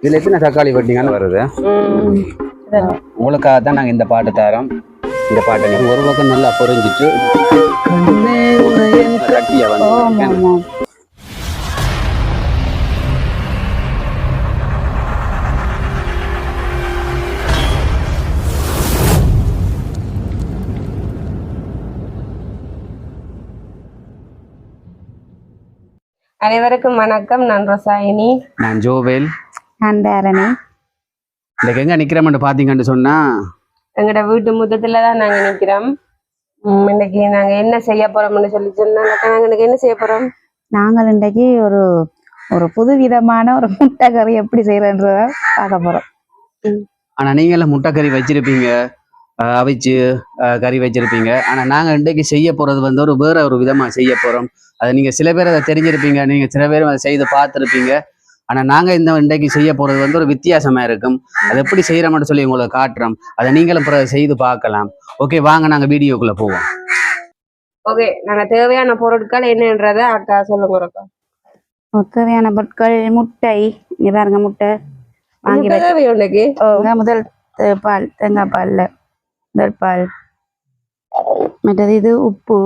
இதுல எத்தனை தக்காளி வெட்டிங்கன்னு வருது. உங்களுக்காக தான் நாங்க இந்த பாட்டு தரோம். இந்த பாட்டை நீங்க ஒரு பக்கம் நல்லா பொரிஞ்சிட்டு கட்டியா வந்து அனைவருக்கும் வணக்கம். நான் ரொசாயினி. நான் ஜோவேல். நான் தாரணி. இன்னைக்கு எங்க நிக்கிறோம்னு பாத்தீங்கன்னு சொன்னா எங்களோட வீட்டு முத்தத்துலதான் நாங்க நிக்கிறோம். இன்னைக்கு நாங்க என்ன செய்ய போறோம்னு சொல்லி சொன்னாங்க. நாங்க இன்னைக்கு என்ன செய்ய போறோம்? நாங்கள் இன்றைக்கு ஒரு ஒரு புது விதமான ஒரு முட்டை கறி எப்படி செய்யறன்றத பார்க்க போறோம். ஆனா நீங்க எல்லாம் முட்டை கறி வச்சிருப்பீங்க, அவிச்சு கறி வச்சிருப்பீங்க. ஆனா நாங்க இன்றைக்கு செய்ய போறது வந்து ஒரு வேற ஒரு விதமா செய்ய போறோம். அதை நீங்க சில பேர் அதை தெரிஞ்சிருப்பீங்க, நீங்க சில பேரும் அதை செய்து பார்த்துருப்பீங்க. ஆனா நாங்க இந்த இன்றைக்கு செய்ய போறது வந்து ஒரு வித்தியாசமா இருக்கும். அதை எப்படி செய்யறோம்னு சொல்லி உங்களுக்கு காட்டுறோம். அதை நீங்களும் செய்து பார்க்கலாம். ஓகே, வாங்க நாங்க வீடியோக்குள்ள போவோம். ஓகே, நாங்க தேவையான பொருட்கள் என்னன்றத அக்கா சொல்லுங்க. தேவையான பொருட்கள் முட்டை. இங்க பாருங்க, முட்டை வாங்கி உனக்கு முதல் பால், தேங்காய் பால்ல முதல் பால். மற்றது இது உப்பு,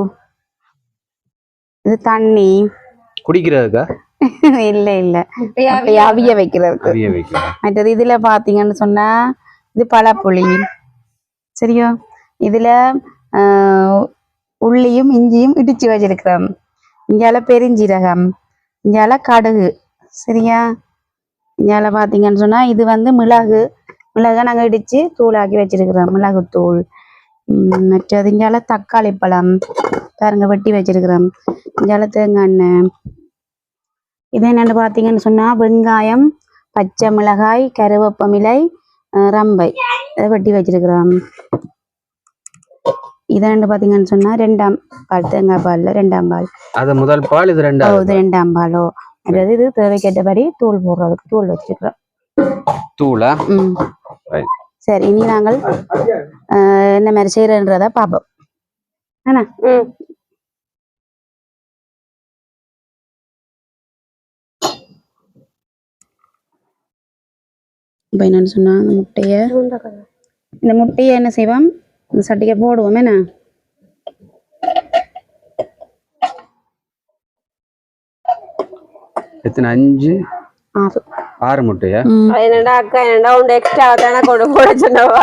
இது தண்ணி குடிக்கிறதுக்கா? இல்ல இல்ல, அவிய வைக்கிறதுக்கு. மற்றது இதுல பாத்தீங்கன்னு சொன்னா இது பழப்புளி. சரியா? இதுல உள்ளியும் இஞ்சியும் இடிச்சு வச்சிருக்கிறோம். இங்கால பெருஞ்சீரகம், இங்கால கடுகு. சரியா? இங்கால பாத்தீங்கன்னு சொன்னா இது வந்து மிளகை நாங்க இடிச்சு தூளாக்கி வச்சிருக்கிறோம், மிளகு தூள். மற்றது இங்கால தக்காளி பழம் பாருங்க வெட்டி வச்சிருக்கிறோம். இங்கால தேங்காய் எண்ணெய். இது என்னென்னு பார்த்தீங்கன்னு சொன்னால் வெங்காயம், பச்சை மிளகாய், கருவேப்பமிலை, ரம்பை இதை வெட்டி வச்சிருக்கிறோம். இதை ரெண்டு பார்த்தீங்கன்னு சொன்னால் 2ஆம் பால், தேங்காய் பாலில் 2ஆம் பால். அது முதல் பால், இது 2ஆம். இது 2ஆம் பாலோ. அதாவது இது தேவைக்கேற்றபடி தூள் போடுறதுக்கு தூள் வச்சிருக்கிறோம். தூளா? சரி, இனி நாங்கள் என்ன மாதிரி செய்யறன்றத பார்ப்போம். ஆனா இப்போ என்னன்னு சொன்னா இந்த முட்டையை என்ன செய்வோம், இந்த சட்டியை போடுவோம். என்ன எத்தனை? 5 6 முட்டையா? என்னடா அக்கா, என்னடா உண்டு எக்ஸ்ட்ரா தானே கொண்டு போட சொன்னவா?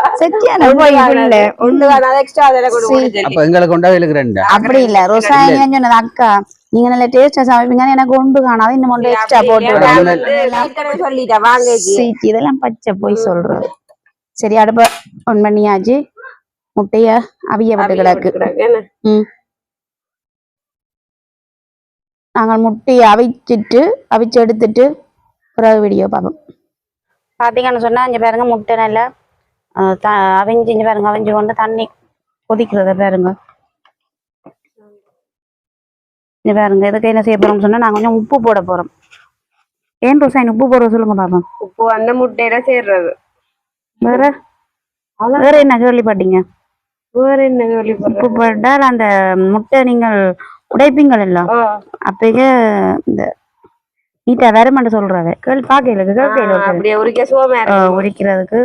அப்ப எங்களுக்கு கொண்டாவே இருக்கிறேன். அப்படி இல்ல, ரொசாயினி சொன்னது அக்கா நீங்க நல்ல டேஸ்டா சமைப்பீங்க, எனக்கு ஒன்று காணாது, இன்னும் ஒன்று எக்ஸ்ட்ரா போட்டு சொல்லிட்டேன் வாங்க. இதெல்லாம் பச்சை போய் சொல்றது. சரி, அடுப்ப ஒன் பண்ணியாச்சு. முட்டைய அவிய விட்டு கிடக்கு. நாங்கள் முட்டையை அவிச்சு எடுத்துட்டு பிறகு வீடியோ பார்ப்போம். பார்த்தீங்கன்னு சொன்னா இங்க பாருங்க, முட்டை நல்லா அவிஞ்சு, இங்க பாருங்க அவிஞ்சு கொண்டு தண்ணி கொதிக்கிறத பாருங்க. இங்க பாருங்க, இதுக்கு என்ன செய்ய போறோம்னு சொன்னா நாங்க கொஞ்சம் உப்பு போட போறோம். ஏன் ரொசாயினி உப்பு போடுற சொல்லுங்க பாப்போம். உப்பு அந்த முட்டையில சேர்றது. வேற என்ன கேள்விப்பட்டீங்க? வேற என்ன கேள்வி? உப்பு போட்டால் அந்த முட்டை நீங்கள் உடைப்பீங்கள் எல்லாம் அப்பயே இந்த நீட்டா வேறமாட்ட சொல்றாங்க. கேள்வி பாக்கையில உரிக்கிறதுக்கு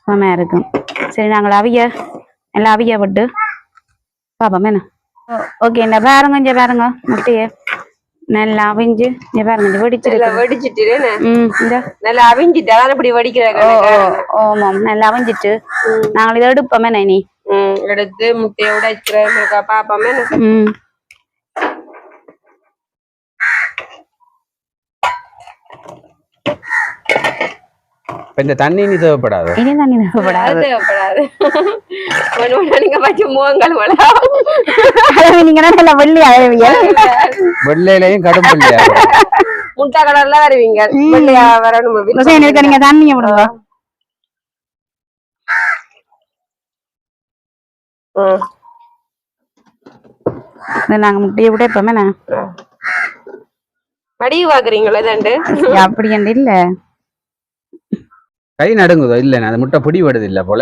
சுமையா இருக்கும். சரி, நாங்கள் எல்லாம் அவிய விட்டு பாப்போம். என்ன ஓகே, இந்த பாருங்க, இங்க பாருங்க முட்டைய நல்லா அவிஞ்சு, இங்க பாருங்க வெடிச்சிட்டு நல்லா அவிஞ்சிட்டு இப்படி வடிக்கிறாங்க. ஆமாம், நல்லா அவிஞ்சிட்டு நாங்கள் இதை எடுப்போமே. நீ எடுத்து முட்டையை உடைக்கிறேன் பாப்போமே. இந்த தண்ணி நீ தேவைப்படாது. இனி தண்ணி தேவைப்படாது. நீங்க பச்சை முகங்கள் நீங்க நல்ல வெள்ளி அழவிய வெள்ளையிலையும் கடும் வெள்ளையா முட்டை கலர்ல வருவீங்க. வெள்ளையா வரணும். நீங்க தண்ணிய விடுங்க. நாங்க முட்டையை விட இப்பமே வடிவு பாக்குறீங்களா? அப்படி இல்ல, கை நடுங்குதோ? இல்ல, அந்த முட்டை பிடி வருது இல்ல போல.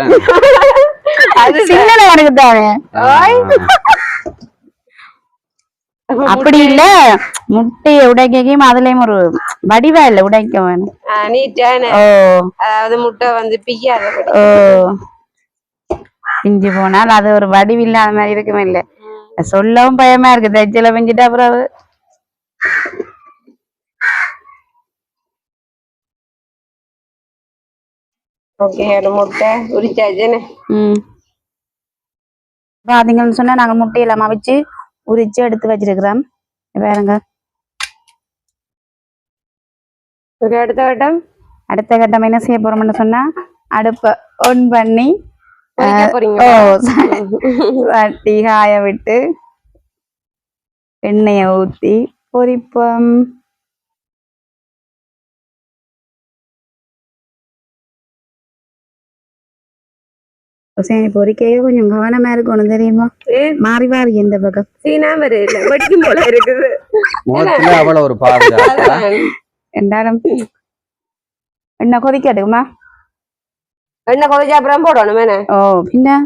அப்படி இல்ல முட்டையை உடைக்கையும் அதுலயும் ஒரு வடிவா இல்ல உடைக்க வேணும். நீட்டான ஓ அதாவது முட்டை வந்து பிய்யாத ஓ பிஞ்சு போனால் அது ஒரு வடிவில்லாத மாதிரி இருக்குமே இல்ல. சொல்லவும் பயமா இருக்கு, தைச்சல பிஞ்சிட்டா அப்புறம் ஓகே ஒரு முட்டை உரிச்சாச்சுன்னு. பாத்தீங்கன்னு சொன்னா நாங்க முட்டையெல்லாம் அவிச்சு உரிச்சு எடுத்து வச்சிருக்கிறோம். பாருங்க அடுத்த கட்டம் என்ன செய்ய போறோம்னு சொன்னா அடுப்பை ஆன் பண்ணி சட்டி காய விட்டு எண்ணெயை ஊத்தி பொரிப்போம். பொறிக்கையே கொஞ்சம் கவனமா இருக்கணும் தெரியுமா, மாறி மாறி எந்த பக்கம் வெடிக்கும் போல இருக்குது. அவ்வளவு ஒரு பாதுகாப்பு என்றாலும் என்ன கொதிக்கட்டுமா, என்ன கொதிச்சா அப்புறம் போடணும். ஓ பின்ன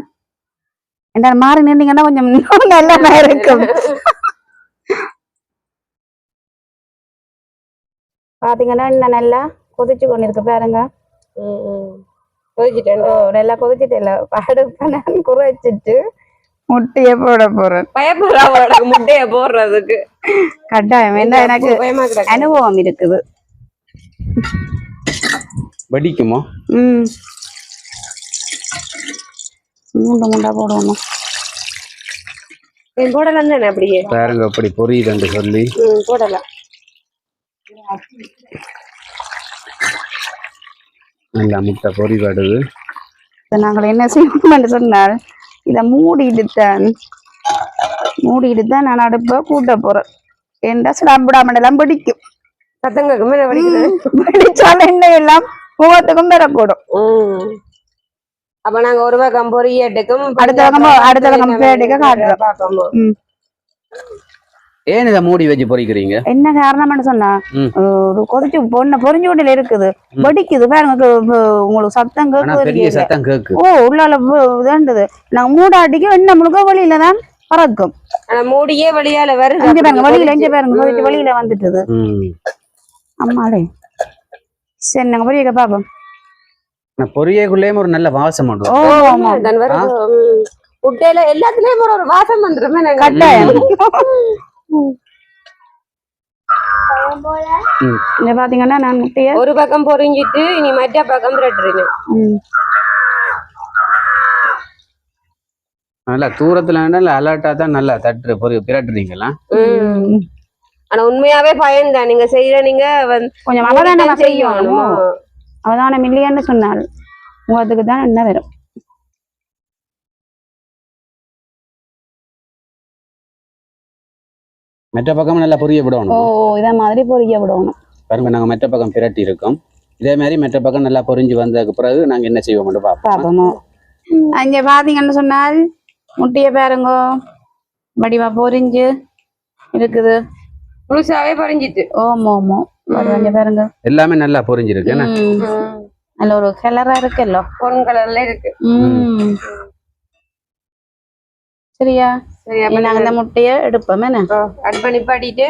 என்ன மாறி நின்றீங்கன்னா கொஞ்சம் நல்லா இருக்கும். பாத்தீங்கன்னா இன்னும் நல்லா கொதிச்சு கொண்டு இருக்கு பாருங்க. நல்லா கொதிச்சுட்டு இல்ல அடுப்ப குறைச்சிட்டு முட்டைய போட போறேன். பயப்படுறா முட்டைய போடுறதுக்கு கட்டாயம் என்ன எனக்கு அனுபவம் இருக்குது. வடிக்குமோ? முண்டா போடணும். போடலாம் தானே அப்படியே பாருங்க அப்படி பொரியுதுன்னு சொல்லி போடலாம். நல்லா முட்டை பொறி வருது. நாங்கள் என்ன செய்யணும்னு சொன்னால் இதை மூடிட்டு தான் நான் அடுப்ப கூட்ட போறேன். ஏண்டா சிடாம்பிடாமலாம் பிடிக்கும், சத்தங்க பிடிச்சாலும் எண்ணெய் எல்லாம் முகத்துக்கும் பெறக்கூடும். அப்ப நாங்க ஒரு பக்கம் பொரியட்டுக்கும் அடுத்த பக்கம் காட்டுறோம். ஏன் இதை மூடி வச்சு பொறிக்கிறீங்க? என்ன காரணம்னு சொன்னா கொதிச்சு பொறிஞ்சு கொண்டில இருக்குது, வெடிக்குது பாருங்க. உங்களுக்கு சத்தம் கேட்குது. ஓ உள்ளால இதாண்டது நாங்க மூடாட்டிக்கு என்ன முழுக்க வெளியில தான் பறக்கும். மூடியே வெளியால வருது. பாருங்க வெளியில எங்க பாருங்க கொதிச்சு வெளியில வந்துட்டுது. அம்மாடே சரி நாங்க பொரியக்க பாப்போம். பொரியக்குள்ளேயும் ஒரு நல்ல வாசம் உண்டு. முட்டையில எல்லாத்துலயும் ஒரு வாசம் வந்துருமே. கட்டாயம் பாத்தீங்கன்னா நான் முட்டைய ஒரு பக்கம் பொரிஞ்சிட்டு இனி மற்ற பக்கம் பிரட்டுறீங்க. நல்லா தூரத்துல அலர்ட்டா தான் நல்லா தட்டு பிரட்டுறீங்களா? ஆனா உண்மையாவே பயன்தான் நீங்க செய்யற. நீங்க கொஞ்சம் அவதானமா செய்யணும். அவதானம் இல்லையான்னு சொன்னால் உங்களுக்கு தான் என்ன வரும். மெட்ட பக்கம் நல்லா பொரிய விடணும். ஓ இதே மாதிரி பொரிய விடணும். பாருங்க நாங்க மெட்ட பக்கம் பிரட்டி இருக்கோம். இதே மாதிரி மெட்ட பக்கம் நல்லா பொரிஞ்சு வந்ததுக்கு பிறகு நாங்க என்ன செய்வோம் பாப்போம். அங்க பாத்தீங்கன்னு சொன்னால் முட்டைய பாருங்க வடிவா பொரிஞ்சு இருக்குது. முழுசாவே பொரிஞ்சிட்டு. ஓமோ பாருங்க எல்லாமே நல்லா பொரிஞ்சிருக்கு. நல்ல ஒரு கலரா இருக்குல்ல, பொன் கலர்ல இருக்கு. சரியா சரி. அப்ப நாங்க அந்த முட்டைய எடுப்போம். என்ன அட் பண்ணி பாட்டிட்டு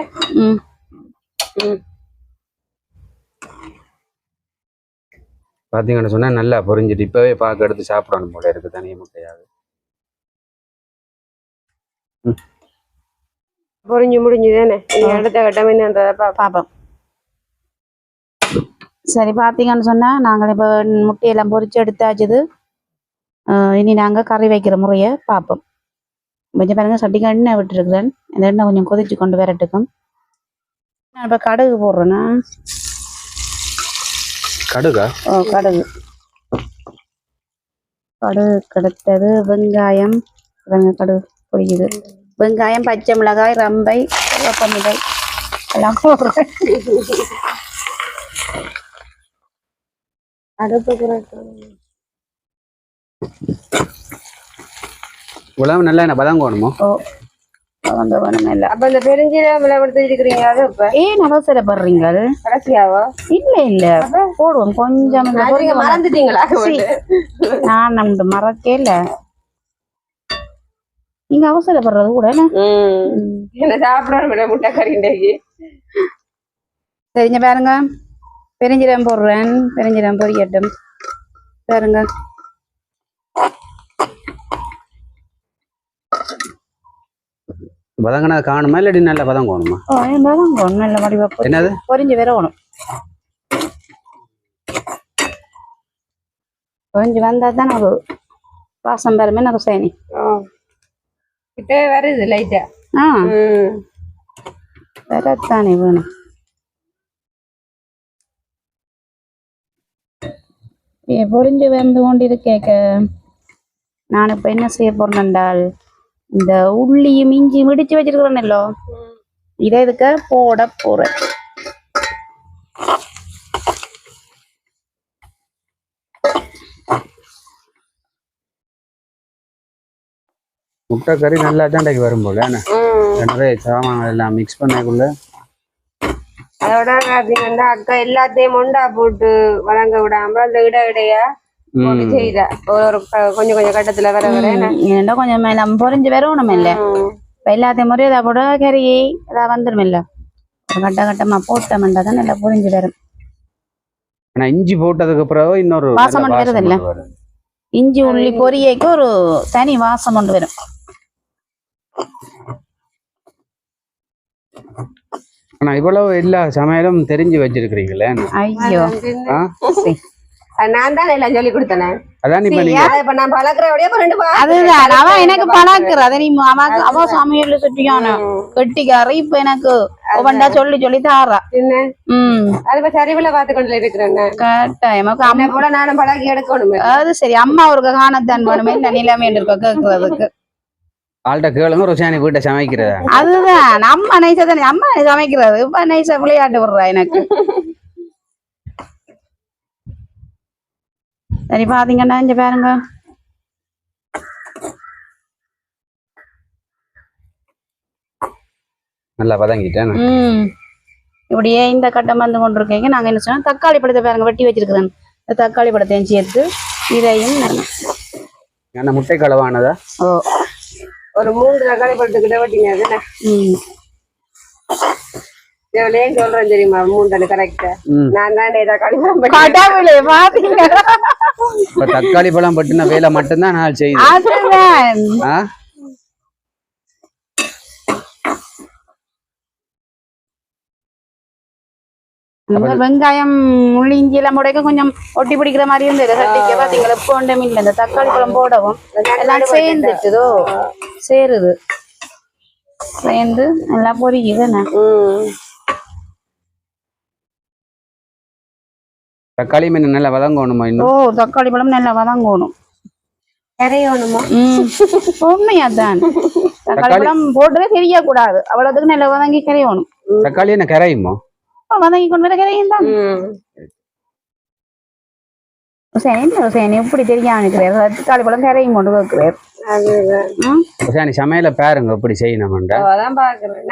பாத்தீங்கன்னு சொன்னா நல்லா பொரிஞ்சிட்டு இப்பவே பாக்க எடுத்து சாப்பிடணும் போல இருக்கு தனிய முட்டையாது. பொரிஞ்சு முடிஞ்சுதானே அடுத்த கட்டம் என்னன்றத பாப்போம். சரி பாத்தீங்கன்னு சொன்னா நாங்கள் இப்ப முட்டையெல்லாம் பொரிச்சு எடுத்தாச்சுது. இனி நாங்க கறி வைக்கிற முறைய பார்ப்போம். கொஞ்சம் பாருங்க சட்டிக்கு எண்ணெய் விட்டுருக்குறேன். இந்த எண்ணெய் கொஞ்சம் கொதிச்சு கொண்டு வரட்டுக்கும். நான் இப்ப கடுகு போடுறேன்னா கடுகா? ஓ கடுகு கிடைத்தது. வெங்காயம் கடுகு பொரிக்குது. வெங்காயம், பச்சை மிளகாய், ரம்பை, வேப்பமிளை எல்லாம் போடுறேன். அடுப்பு உழவு நல்லா என்ன பதங்கணுமோ? ஓ வேணும் இல்ல. அப்ப இந்த பெருஞ்சீரகம் விளையாடுறீங்க. ஏன் அவசரப்படுறீங்க? கடைசியாவா? இல்ல போடுவோம் கொஞ்சம். மறந்துட்டீங்களா? நான் மறக்கல. நீங்க அவசரப்படுறது கூட என்ன? என்ன சாப்பிடணும் முட்டை கறி இன்றைக்கு. சரிங்க பாருங்க, பெருஞ்சீரகம் போடுறேன். பெருஞ்சீரகம் பொரியட்டும் பாருங்க. வதங்கினா காணுமா இல்லாட்டி நல்ல வதங்கணுமா? வதங்கணும், நல்ல வடிவா என்னது பொரிஞ்சு வரணும். பொரிஞ்சு வந்தா தான் ஒரு வாசம் பெருமே எனக்கு சேனி கிட்ட வருது லைட்டா. வரத்தானே வேணும். பொரிஞ்சு வந்து கொண்டிருக்க நான் இப்ப என்ன செய்ய போறேன் என்றால், இந்த உள்ளியும் இஞ்சியும் இடிச்சு வச்சிருக்கிறேன்னோ இதை இதுக்கு போட போறேன். முட்டை கறி நல்லா தான் வரும் போல நிறைய சாமான்கள் எல்லாம் மிக்ஸ் பண்ணக்குள்ள. அதோட பாத்தீங்கன்னா அக்கா எல்லாத்தையும் மொண்டா போட்டு வழங்க விடாம அந்த இடையா செய்தா ஒரு கொஞ்சம் கொஞ்சம் கட்டத்துல வர வர ஏன்னா கொஞ்சம் நம்ம பொரிஞ்சு வரணும் இல்ல. இப்ப எல்லாத்தையும் முறையும் இதை போட கறி இதாக வந்துடும் இல்ல. கட்ட கட்டமா போட்டோம்ன்றா தான் நல்லா பொரிஞ்சு வரும். ஆனா இஞ்சி போட்டதுக்கு பிறகு இன்னொரு வாசம் வருது இல்ல. இஞ்சி உள்ளி பொரியக்கு ஒரு தனி வாசம் ஒன்று வரும். ஆனா இவ்வளவு எல்லா சமையலும் தெரிஞ்சு வச்சிருக்கிறீங்களே. ஐயோ நான் தான் எல்லாம் சொல்லி கொடுத்தேன். அதான் இப்ப நீங்க இப்ப நான் பழக்கிறபடியே அதுதான் அவன் எனக்கு பழக்குற. அதை நீ அவ சமையல் சுட்டியான கெட்டிக்கார இப்ப எனக்கு ஒவ்வொண்டா சொல்லி சொல்லி தாரா. அது சரிவுல பாத்து கொண்டு இருக்கிறேன். கட்டாயமாக்கு அம்மா கூட நானும் பழகி எடுக்கணும். அது சரி, அம்மா ஒரு காணத்தான் வேணுமே இந்த நிலைமை இருக்கா கேட்கறதுக்கு. ஆள்கிட்ட கேளுங்க ருசியானி வீட்டை சமைக்கிறதா. அதுதான் அம்மா நைசா தானே அம்மா சமைக்கிறது. இப்ப நைசா விளையாட்டு விடுறா எனக்கு. சரி பாத்தீங்கன்னா இங்க பாருங்க, நல்லா வதங்கிட்டேன். இப்படியே இந்த கட்டம் வந்து கொண்டிருக்கீங்க. நாங்க என்ன சொன்னா தக்காளி பழத்தை பாருங்க வெட்டி வச்சிருக்கிறேன். இந்த தக்காளி பழத்தையும் சேர்த்து இதையும் என்ன முட்டை களவானதா? ஒரு 3 தக்காளி பழத்துக்கிட்ட வெட்டிங்க. ஏன் சொல்றேன் தெரியுமா? 3 கரெக்டா. நான் தான் தக்காளி பழம் பட்டுன வேலை மட்டும்தான் நான் செய்வேன். வெங்காயம் உள்ளி இஞ்சி எல்லாம் முடைக்க கொஞ்சம் ஒட்டி பிடிக்கிற மாதிரி இருந்தது. சட்டிக்க பாத்தீங்களா இப்போ ஒன்றும் இல்லை. இந்த தக்காளி பழம் போடவும் எல்லாம் சேர்ந்துட்டுதோ சேருது. சேர்ந்து நல்லா பொரிக்குதுண்ணா. தக்காளி மீன் நல்லா வதங்கணுமா? இன்னும் தக்காளி பழம் நல்லா வதங்கணும். கரையணுமா? உண்மையாதான் தக்காளி பழம் போட்டதே தெரியக்கூடாது. அவ்வளவுக்கு நல்லா வதங்கி கரையணும். தக்காளி என்ன கரையுமோ? வதங்கி கொண்டு வர கரையும் தான். எப்படி தெரியாம இருக்கிறார். தக்காளி பழம் கரையும் கொண்டு வைக்கிறார். சமையல பாருங்க எப்படி செய்யணும்.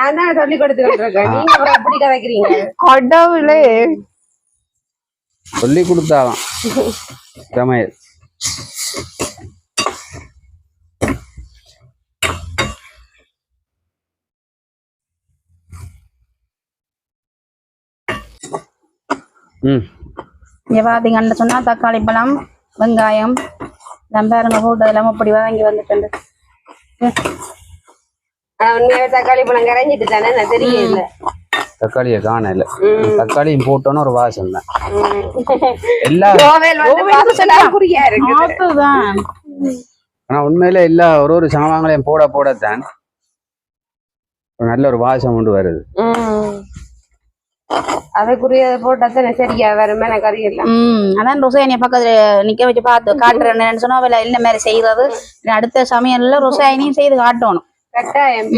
நான் தான் சொல்லி கொடுத்துருக்கேன். அப்படி கதைக்கிறீங்க. கடவுளே சொல்லி கொடுத்தாதான் சமையல். இங்க பாத்தீங்கன்னு சொன்னா தக்காளி பழம் வெங்காயம் பாருங்க போட்டு எல்லாம் இப்படி வாங்கி வந்துட்டு. தக்காளி பழம் கரைஞ்சிட்டு தானே தெரியல. தக்காளியை காணல. தக்காளியும் போட்டோன்னு ஒரு வாசம் தான். ஆனா உண்மையில எல்லா ஒரு சாமான்களையும் போடத்தான் நல்ல ஒரு வாசம் கொண்டு வருது. அதுக்குரிய போட்டாதான் சரியா வேற கறி எல்லாம். அதான் ருசாயனிய பக்கத்துல நிக்க வச்சு பார்த்து காட்டுறேன்னு சொன்னா என்ன மாதிரி செய்யறது. அடுத்த சமையல்ல ருசாயனியும் செய்து காட்டணும். கட்டாயம்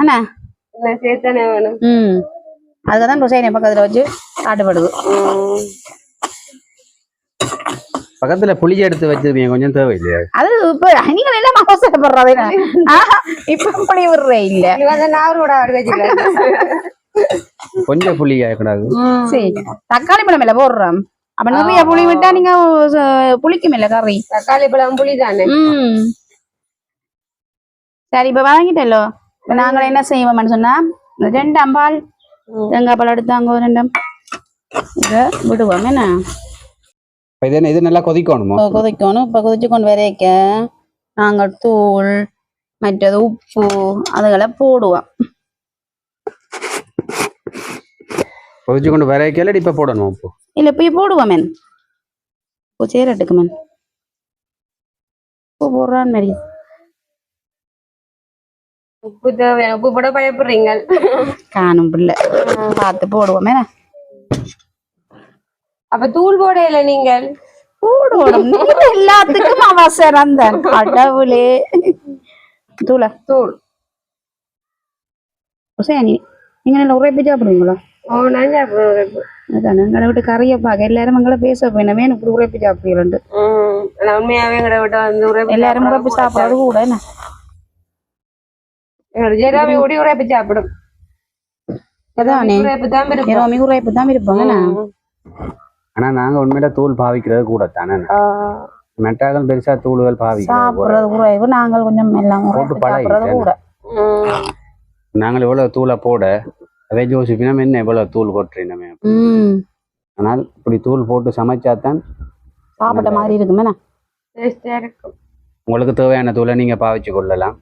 அண்ணா சேர்த்தானே வேணும். அதுதான் ருசாயனிய பக்கத்துல வச்சு காட்டுப்படுது. பக்கத்துல புளி எடுத்து வச்சிருக்கீங்க, கொஞ்சம் தேவை இல்லையா? அது இப்ப நீங்க எல்லாம் அவசரப்படுறது இப்ப புளி விடுறே இல்ல. கொஞ்சம் புளி ஆகக்கூடாது. சரி தக்காளி பழம் இல்ல போடுறோம். அப்ப நிறைய புளி விட்டா நீங்க புளிக்கும் இல்ல கறி. தக்காளி பழம் புளி தானே. சரி இப்ப வாங்கிட்டല്ലോ இப்ப நாங்கள் என்ன செய்வோம்னு சொன்னா 2 அம்பால் தேங்காய் பால் எடுத்தாங்க 2 இதை விடுவோம் என்ன இப்போ இது நல்லா கொதிக்கணுமோ? கொதிக்கணும் இப்ப கொதிச்சு கொண்டு வரைக்க நாங்கள் தூள் மற்றது உப்பு அதுகளை போடுவோம் கொதிச்சு கொண்டு வரைக்கல இப்ப போடணும் உப்பு? இல்ல போய் போடுவோம் மேன் சேரட்டுக்கு மேன் உப்பு போடுறான் மாதிரி உப்பு தேவை உப்பு போட பயப்படுறீங்க காணும் பிள்ளை பார்த்து போடுவோம் மேன அப்ப தூள் போடையில நீங்கள் போடுவோம் நீங்க எல்லாத்துக்கும் அவசரம் தான் கடவுளே தூள் சரி நீங்க நல்ல உரைப்பு சாப்பிடுவீங்களா? நான் சாப்பிடுவேன் அதான் எங்களை விட்டு கரையை பார்க்க எல்லாரும் எங்களை பேச போயினவே எனக்கு உரைப்பு சாப்பிடுறேன் உண்மையாவே எங்களை விட்டு வந்து எல்லாரும் உரைப்பு சாப்பிடாது கூட என்ன ஜெராமி ஓடி உரைப்பு சாப்பிடும் அதானே உரைப்பு தான் இருக்கும் இரவு உரைப்பு தான் இருப்பாங்க ஆனா நாங்க உண்மையில தூள் பாவிக்கிறது கூட தானே. மெட்டாக்கள் பெருசா தூள்கள் சாப்பிடுறது குறைவு நாங்கள் கொஞ்சம் எல்லாம் போட்டு சாப்பிடுறது கூட நாங்கள் இவ்வளவு தூளை போட அதே யோசிப்பினா என்ன இவ்வளவு தூள் கொட்டுறீங்க. ஆனால் இப்படி தூள் போட்டு சமைச்சாதான் சாப்பிட்ட மாதிரி இருக்குமே இருக்கும். உங்களுக்கு தேவையான தூளை நீங்க பாவிச்சு கொள்ளலாம்.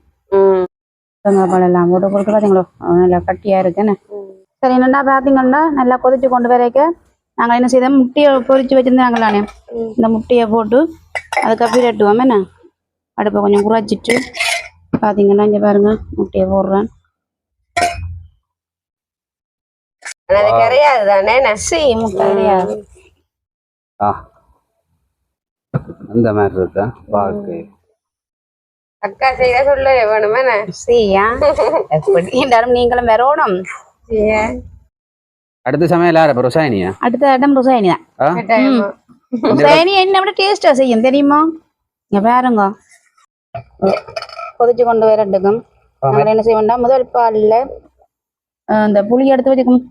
தேங்காய் பால் எல்லாம் போட்டு கொடுத்து பார்த்தீங்களோ நல்லா கட்டியா இருக்குன்னு சரி என்னன்னா பார்த்தீங்கன்னா நல்லா கொதிச்சு கொண்டு வரைக்க நாங்கள் என்ன செய்தோம் முட்டையை பொரிச்சு வச்சிருந்தாங்களானே இந்த முட்டையை போட்டு அதுக்கு பிரட்டுவோம் என்ன அடுப்பை கொஞ்சம் குறைச்சிட்டு பார்த்தீங்கன்னா இங்கே பாருங்க முட்டையை போடுறேன் கிடையாது தானே முட்டை கிடையாது அந்த மாதிரி இருக்கா பாக்கு அக்கா செய்ய சொல்ல வேணுமே செய்யா எப்படி என்றாலும் நீங்களும் வரணும் அடுத்த சமையல் யார் ருசாயினியா? அடுத்த இடம் ருசாயினி தான் ருசாயினி என்ன விட டேஸ்டா செய்யும் தெரியுமா இங்க பாருங்க கொதிச்சு கொண்டு வரட்டுக்கும் நாங்கள் என்ன செய்ய வேண்டாம் முதல் பாலில் இந்த புளியை எடுத்து வச்சுக்கணும்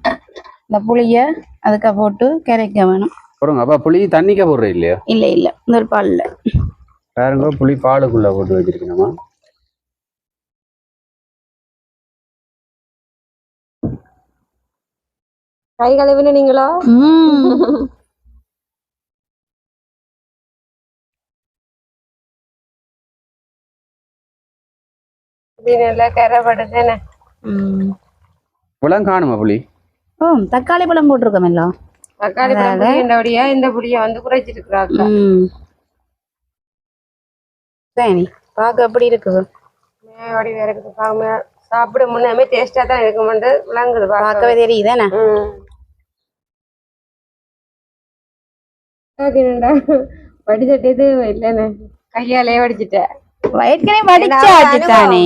இந்த புளியை அதுக்க போட்டு கரைக்க வேணும் போடுங்க அப்ப புளி தண்ணிக்க போடுற இல்லையா? இல்ல முதல் பாலில் பாருங்க புளி பாலுக்குள்ள போட்டு வச்சிருக்கணுமா? கை கழுவின நீங்களோ? நல்லா கரைப்படுதுன்னு புளம் காணுமா புளி? தக்காளி பழம் போட்டிருக்கோம் எல்லாம் தக்காளி பழம் இந்த புளிய வந்து குறைச்சிருக்கிறாங்க. சரி பார்க்க எப்படி இருக்குது சாப்பிட முன்னாமே டேஸ்டா தான் இருக்குமென்று விளங்குது பார்க்கவே தெரியுதானே வடிதட்டது இல்லைன்னு கையாலே வடிச்சிட்டேன் ஏற்கனவே வடிச்சாச்சு தானே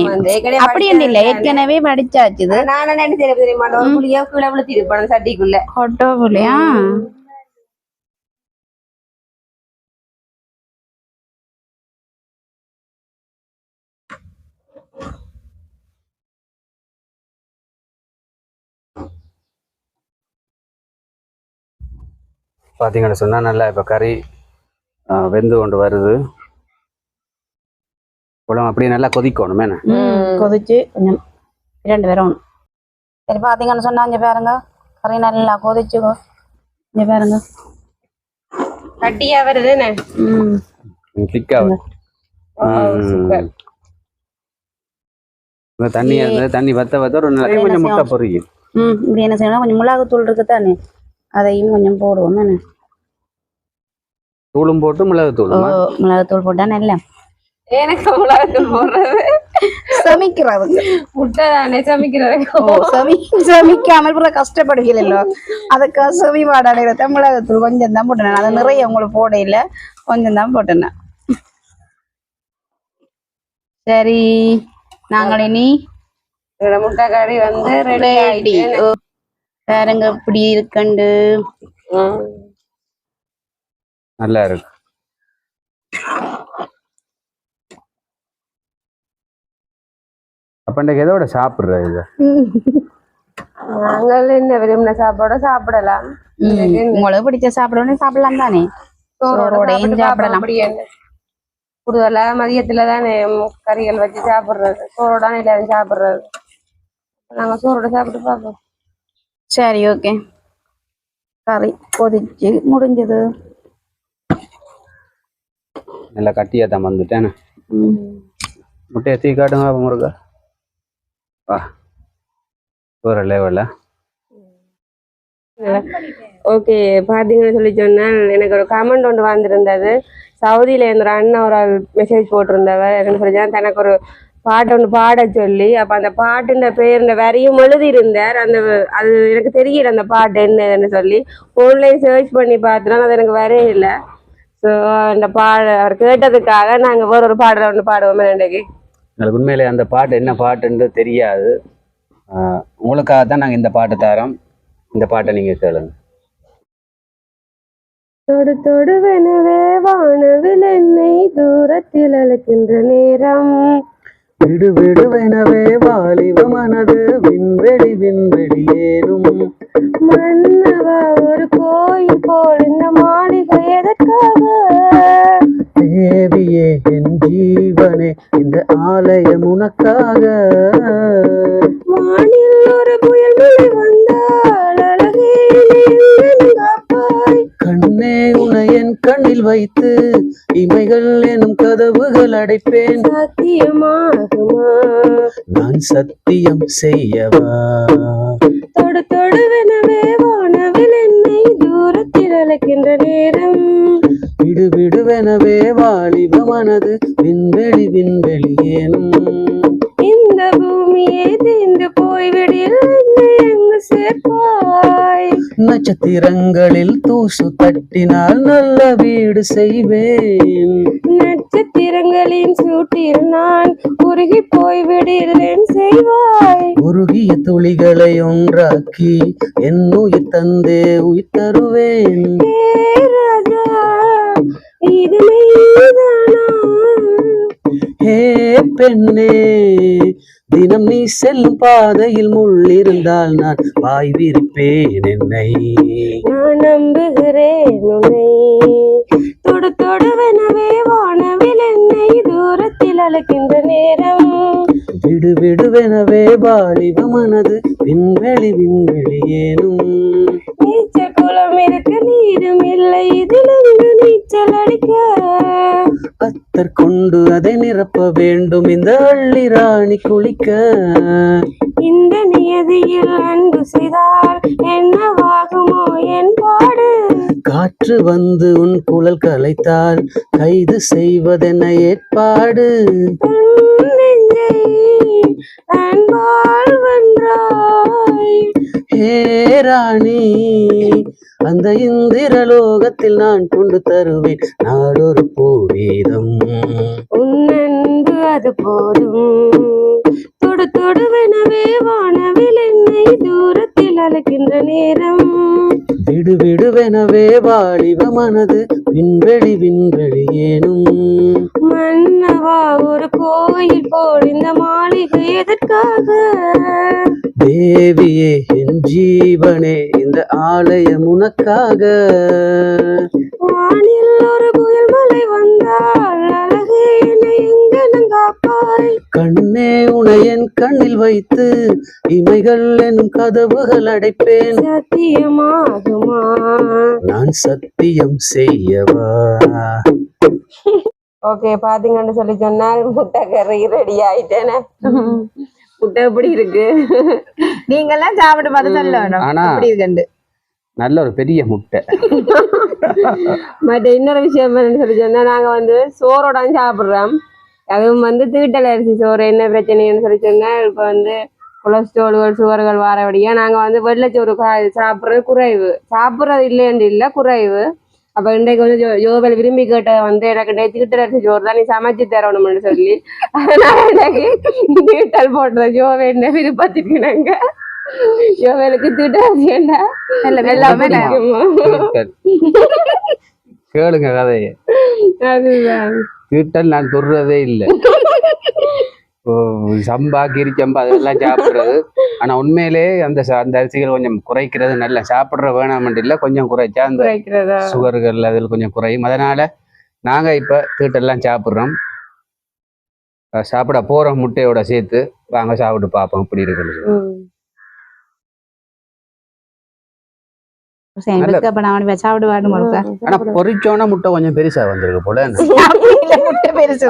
அப்படி இல்ல ஏற்கனவே வடிச்சாச்சு நான் என்ன தெரியுமா ஒரு புளியா கீழே விழுத்திருப்பேன் சட்டிக்குள்ள கொட்டோ புளியா பார்த்தீங்கன்னு சொன்னால் நல்லா இப்போ கறி வெந்து கொண்டு வருது. குழம்பு அப்படியே நல்லா கொதிக்கணும் மேன கொதிச்சு கொஞ்சம் 2 வரணும். சரி பார்த்தீங்கன்னு சொன்னா இங்கே பாருங்க கறி நல்லா கொதிச்சு இங்கே பாருங்க கட்டியா வருதுன்னு திக்காக தண்ணி தண்ணி வத்த ஒரு நிறைய கொஞ்சம் முட்டை பொரியும். இப்படி என்ன செய்யணும் கொஞ்சம் மிளகுத்தூள் இருக்குதானே அதையும் கொஞ்சம் போடுவோம் தானே தூளும் போட்டு மிளகுத்தூள் போட்டா நல்ல எனக்கு மிளகுத்தூள் போடுறது சமைக்கிறது முட்டை தானே சமைக்கிறது சமைக்காமல் கூட கஷ்டப்படுகிறீங்களோ அதுக்கு செவி வாடாடுகிறத மிளகுத்தூள் கொஞ்சம் தான் போட்டேன் அதை நிறைய உங்களுக்கு போட இல்லை கொஞ்சம் தான் போட்டேன். சரி நாங்கள் இனி முட்டை கறி வந்து ரெடி வேறங்க இப்படி இருக்கண்டு நல்லா இருக்கு. அப்ப எதோட சாப்பிடுற இது நாங்கள் என்ன விரும்பின சாப்பாடோ சாப்பிடலாம். உங்களுக்கு பிடிச்ச சாப்பிடணும் சாப்பிடலாம் தானே சோறோடையும் சாப்பிடலாம் கூடுதலா மதியத்துல தானே கறிகள் வச்சு சாப்பிடுறது, சோறோட எல்லாரும் சாப்பிடுறது. நாங்க சோறோட சாப்பிட்டு பார்ப்போம். சரி ஓகே. கறி கொதிச்சு முடிஞ்சது. நல்லா கட்டியா தான் வந்துட்டேன். முட்டையை தீ காட்டுங்க முருகா. வா ஒரு லெவலில். ஓகே, பாத்தீங்கன்னு சொல்லி சொன்னால் எனக்கு ஒரு கமெண்ட் ஒன்று வந்திருந்தது. சவுதியில இருந்த அண்ணன் ஒரு ஆள் மெசேஜ் போட்டிருந்தவர். என்ன சொல்லி தனக்கு ஒரு பாட்டு ஒன்று பாட சொல்லி, அப்ப அந்த பாட்டுன்ற பேர் இந்த வரியும் எழுதியிருந்தார். அது எனக்கு தெரியல அந்த பாட்டு என்னன்னு சொல்லி ஆன்லைன் சர்ச் பண்ணி பார்த்தோன்னா அது எனக்கு வரவே இல்லை. ஸோ அந்த அவர் கேட்டதுக்காக நாங்க வேற ஒரு பாடலை ஒன்று பாடுவோமே இன்றைக்கு. எங்களுக்கு உண்மையிலே அந்த பாட்டு என்ன பாட்டுன்னு தெரியாது. உங்களுக்காக தான் நாங்கள் இந்த பாட்டு தரோம். இந்த பாட்டை நீங்க கேளுங்க. தொடு தொடுவெனவே வானவில் என்னை தூரத்தில் அழைக்கின்ற நேரம், விடு விடுவெனவே வாலிப மனது விண்வெளி விண்வெளி ஏறும், மன்னவா ஒரு கோயில் போல் இந்த மாளிகை எதற்காக, தேவியே என் ஜீவனே இந்த ஆலயம் உனக்காக, வானில் ஒரு புயல் மழை வந்தால் அழகே காப்பாய், கண்ணே உனை என் கண்ணில் வைத்து இமைகள் எனும் கதவுகள் அடைப்பேன், சத்தியமாகுமா நான் சத்தியம் செய்யவா, தொடு தொடுவெனவே வானவில் என்னை தூரத்தில் அழைக்கின்ற நேரம், விடு விடுவெனவே வாலிப மனது விண்வெளி விண்வெளி ஏனும், இந்த பூமியே தீர்ந்து போய்விடில் என்னை எங்கு சேர்ப்பாய், நட்சத்திரங்களில் தூசு தட்டினால் நல்ல வீடு செய்வேன், நட்சத்திரங்களின் சூட்டில் நான் உருகி போய்விடில் என் செய்வாய், உருகிய துளிகளை ஒன்றாக்கி என் உயிர் தந்தே உயிர் தருவேன், ஏ ராஜா இது மெய்தானா, ஹே பெண்ணே தினம் நீ செல்லும் பாதையில் முள் இருந்தால் நான் வாய் விரிப்பேன் என்னை, நான் நம்புகிறேன் உன்னை, தொடு தொடுவெனவே வானவில் என்னை தூரத்தில் அழைக்கின்ற நேரம், விடு விடுவெனவே வாலிப மனது விண்வெளி விண்வெளி ஏனும், நீச்சல் குளம் இருக்க நீரும் இல்லை இதிலிருந்து நீச்சல் அடிக்க, அத்தர் கொண்டு அதை நிரப்ப வேண்டும் இந்த அள்ளி ராணி குளிக்க, இந்த நியதியில் அன்பு செய்தால் என்னவாகுமோ என் பாடு, காற்று வந்து உன் குழல் கலைத்தால் கைது செய்வதென ஏற்பாடு, உன் நெஞ்சை அன்பால் வென்றாய், ஹே ராணி அந்த இந்திரலோகத்தில் நான் கொண்டு தருவேன் நாடொரு பூவீதம், உன் அன்பு அது போதும், தொடு தொடுவெனவே வானவில் என்னை தூரத்தில் அழைக்கின்ற நேரம், விடு விடுவெனவே வாலிப மனது விண்வெளி விண்வெளி ஏனும், மன்னவா ஒரு கோயில் போல் இந்த மாளிகை எதற்காக, தேவியே என் ஜீவனே இந்த ஆலயம் உனக்காக, வானில் ஒரு புயல் மழை வந்தால் அழகே என்னை எங்கனம் காப்பாய், கண்ணே உனை என் கண்ணில் வைத்து இமைகள் எனும் கதவுகள் அடைப்பேன், சத்தியமாகுமா நான் சத்தியம் செய்யவா. ஓகே, பாத்தீங்கன்னு சொல்லி சொன்னால் முட்டை கறி ரெடி ஆயிட்டேனே. முட்டை எப்படி இருக்கு? நீங்க எல்லாம் சாப்பிட்டு பார்த்து சொல்லணும் ஆனா எப்படி இருக்குன்னு. நல்ல ஒரு பெரிய முட்டை. மற்ற இன்னொரு விஷயம் என்னன்னு சொல்லி சொன்னா, நாங்க வந்து சோறோட சாப்பிடுறோம். அதுவும் தீட்டல் அரிசி சோறு. என்ன பிரச்சனைன்னு சொல்லி சொன்னா, இப்ப கொலஸ்ட்ரால்கள் சுகர்கள் வாரபடியா நாங்க வெள்ளைச்சோறு சாப்பிட்றது குறைவு. சாப்பிட்றது இல்லைன்னு இல்லை, குறைவு. அப்ப இன்றைக்கு ஜோபல் விரும்பி கேட்ட எனக்கு தீட்டல் அரிசி சோறு தான் நீ சமைச்சு தரணும்னு சொல்லி, அதனால எனக்கு தீட்டல் போடுற ஜோவை என்ன விருப்பத்துக்கு நாங்க ஜோவேலுக்கு தீட்டல் அரிசி என்ன எல்லாமே கேளுங்க கதையை. அதுதான் தீட்டல் நான் தொடுறதே இல்லை. சம்பா கிரிச்சம்பா அதெல்லாம் சாப்பிட்றது. ஆனா உண்மையிலே அந்த அரிசிகள் கொஞ்சம் குறைக்கிறது நல்ல. சாப்பிட்ற வேணாமட்டு இல்லை, கொஞ்சம் குறைச்சா அந்த சுகர்கள் அதில் கொஞ்சம் குறையும். அதனால நாங்க இப்ப தீட்டெல்லாம் சாப்பிட்றோம். சாப்பிட போறோம் முட்டையோட சேர்த்து. வாங்க சாப்பிட்டு பார்ப்போம் இப்படி இருக்குது. அப்ப நான் சாப்பிடுவாடு. ஆனா பொரிச்சோன்னா முட்டை கொஞ்சம் பெருசா வந்திருக்கு போல. முட்டை பெருசு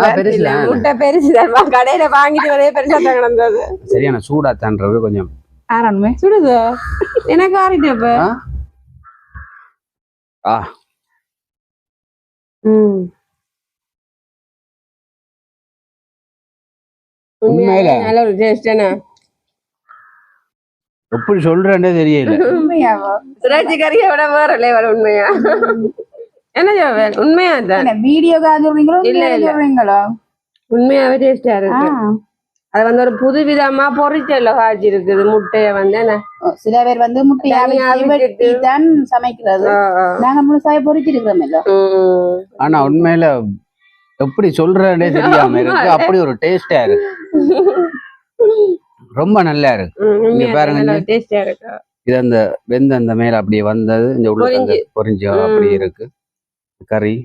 முட்டை பெருசு கடையில வாங்கிட்டு வரே பெருசா தான் கிடந்தது. சரியான சூடா தான்றது கொஞ்சம் ஆறணுமே சுடுது எனக்கு ஆறிட்டப்ப. உண்மையில நல்ல ஒரு டேஸ்ட். என்ன எப்படி சொல்றேன்னே தெரியல. இறைச்சி கறியை விட வேற லெவல். உண்மையா என்ன ஜோவேல்? உண்மையா தான் வீடியோ காட்டுறீங்களோ இல்ல இல்ல உண்மையாவே டேஸ்டா இருக்கு. அது வந்து ஒரு புது விதமா பொரிச்சல காய்ச்சி இருக்குது. முட்டைய வந்து என்ன சில பேர் வந்து முட்டையை தான் சமைக்கிறது. நாங்க முழுசாக பொரிச்சிருக்கிறோம். ஆனா உண்மையில எப்படி சொல்றேன்னே தெரியாம இருக்கு. அப்படி ஒரு டேஸ்டா இருக்கு. ரொம்ப நல்லா இருக்கு. இங்க பாருங்க டேஸ்டா இருக்கு. இது அந்த வெந்த அந்த மேல அப்படியே வந்தது இந்த உள்ள பொரிஞ்சு அப்படி இருக்கு கறி.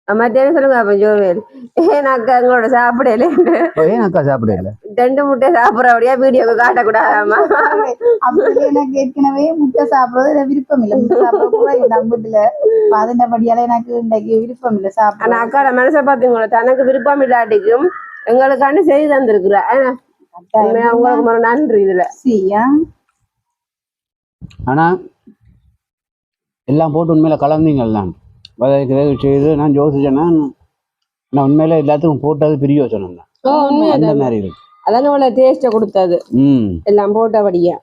மத்தியானம் சொல்லுங்க அப்ப ஜோவேல். ஏன்னாக்கா எங்களோட சாப்பிடல. ஏன்னாக்கா சாப்பிடல 2 முட்டை சாப்பிட்ற அப்படியா வீடியோக்கு காட்டக்கூடாதாமா? அப்படி எனக்கு ஏற்கனவே முட்டை சாப்பிடுறது விருப்பம் இல்லை. முட்டை சாப்பிட கூட நம்புல அதனபடியால எனக்கு இன்றைக்கு விருப்பம் இல்லை சாப்பிட. ஆனா அக்காட மனசை பாத்தீங்களா, தனக்கு விருப்பம் இல்லாட்டிக்கும் எங்களுக்காண்டி செய்து தந்திருக்குற. உங்களுக்கு ஒரு நன்றி இதுல. ஆனா எல்லாம் போட்டு உண்மையில கலந்தீங்கல்லாம் செய்து நான் யோசிச்சேன்னா நான் உண்மையில எல்லாத்துக்கும் போட்டது பெரிய யோசனை தான். அந்த மாதிரி இருக்கு. அதான் உள்ள டேஸ்ட கொடுத்தது. எல்லாம் போட்டபடியா.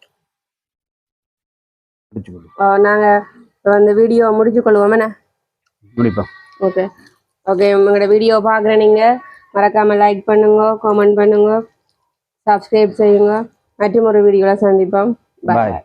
நாங்க அந்த வீடியோ முடிச்சு கொள்வோம். முடிப்போம். Okay okay. உங்களோட வீடியோ பாக்குற நீங்க மறக்காம லைக் பண்ணுங்க, கமெண்ட் பண்ணுங்க, சப்ஸ்கிரைப் செய்யுங்க. மற்றும் ஒரு வீடியோல சந்திப்போம். பாய்.